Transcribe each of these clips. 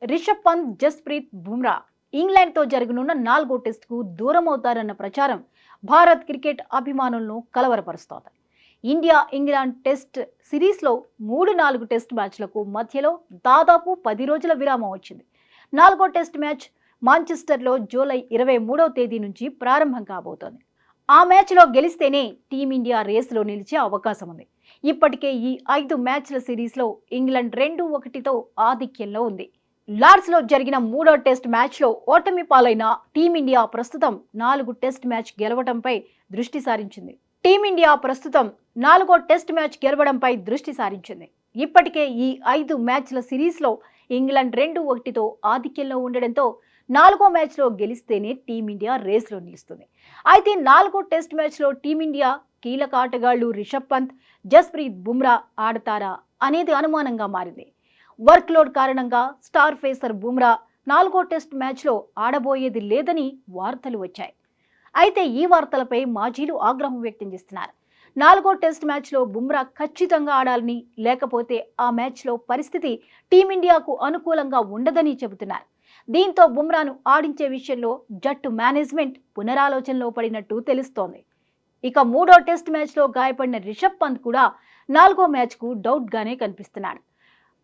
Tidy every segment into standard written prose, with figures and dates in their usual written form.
రిషబ్ పంత్, జస్ప్రీత్ బుమ్రా ఇంగ్లాండ్తో జరగనున్న 4వ టెస్టుకు దూరమవుతారన్న ప్రచారం భారత్ క్రికెట్ అభిమానులను కలవరపరుస్తోంది. ఇండియా-ఇంగ్లాండ్ టెస్ట్ సిరీస్లో 3-4 టెస్ట్ మ్యాచ్లకు మధ్యలో దాదాపు 10 రోజుల విరామం వచ్చింది. 4వ టెస్ట్ మ్యాచ్ మాంచెస్టర్లో జూలై 23వ తేదీ నుంచి ప్రారంభం కాబోతోంది. ఆ మ్యాచ్లో గెలిస్తేనే టీమిండియా రేసులో నిలిచే అవకాశం ఉంది. ఇప్పటికే ఈ 5 మ్యాచ్ల సిరీస్లో ఇంగ్లాండ్ 2-1తో ఆధిక్యంలో ఉంది. లార్డ్స్లో జరిగిన 3వ టెస్ట్ మ్యాచ్లో ఓటమి పాలైన టీమిండియా ప్రస్తుతం 4 టెస్ట్ మ్యాచ్ గెలవడంపై దృష్టి సారించింది. ఇప్పటికే ఈ 5 మ్యాచ్ల సిరీస్లో ఇంగ్లాండ్ 2-1తో ఆధిక్యంలో ఉండడంతో 4వ మ్యాచ్లో గెలిస్తేనే టీమిండియా రేసులో నిలుస్తుంది. అయితే 4వ టెస్ట్ మ్యాచ్లో టీమిండియా కీలక ఆటగాళ్లు రిషబ్ పంత్, జస్ప్రీత్ బుమ్రా ఆడతారా అనేది అనుమానంగా మారింది. వర్క్ లోడ్ కారణంగా స్టార్ పేసర్ బుమ్రా 4వ టెస్ట్ మ్యాచ్లో ఆడబోయేది లేదని వార్తలు వచ్చాయి. అయితే ఈ వార్తలపై మాజీలు ఆగ్రహం వ్యక్తం చేస్తున్నారు. 4వ టెస్ట్ మ్యాచ్లో బుమ్రా ఖచ్చితంగా ఆడాలని, లేకపోతే ఆ మ్యాచ్లో పరిస్థితి టీమిండియాకు అనుకూలంగా ఉండదని చెబుతున్నారు. దీంతో బుమ్రాను ఆడించే విషయంలో జట్టు మేనేజ్మెంట్ పునరాలోచనలో పడినట్టు తెలుస్తోంది. ఇక 3వ టెస్ట్ మ్యాచ్లో గాయపడిన రిషబ్ పంత్ కూడా 4వ మ్యాచ్కు డౌట్గానే కనిపిస్తున్నాడు.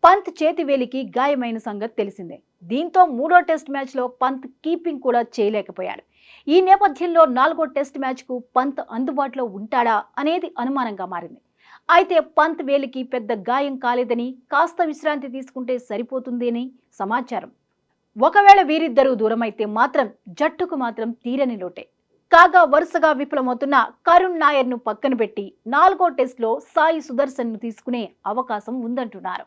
పంత్ చేతివేలికి గాయమైన సంగతి తెలిసిందే. దీంతో 3వ టెస్ట్ మ్యాచ్లో పంత్ కీపింగ్ కూడా చేయలేకపోయాడు. ఈ నేపథ్యంలో 4వ టెస్ట్ మ్యాచ్కు పంత్ అందుబాటులో ఉంటాడా అనేది అనుమానంగా మారింది. అయితే పంత్ వేలికి పెద్ద గాయం కాలేదని, కాస్త విశ్రాంతి తీసుకుంటే సరిపోతుంది అని సమాచారం. ఒకవేళ వీరిద్దరూ దూరమైతే మాత్రం జట్టుకు మాత్రం తీరని లోటే. కాగా వరుసగా విఫలమవుతున్న కరుణ్ నాయర్ను పక్కన పెట్టి 4వ టెస్టులో సాయి సుదర్శన్ను తీసుకునే అవకాశం ఉందంటున్నారు.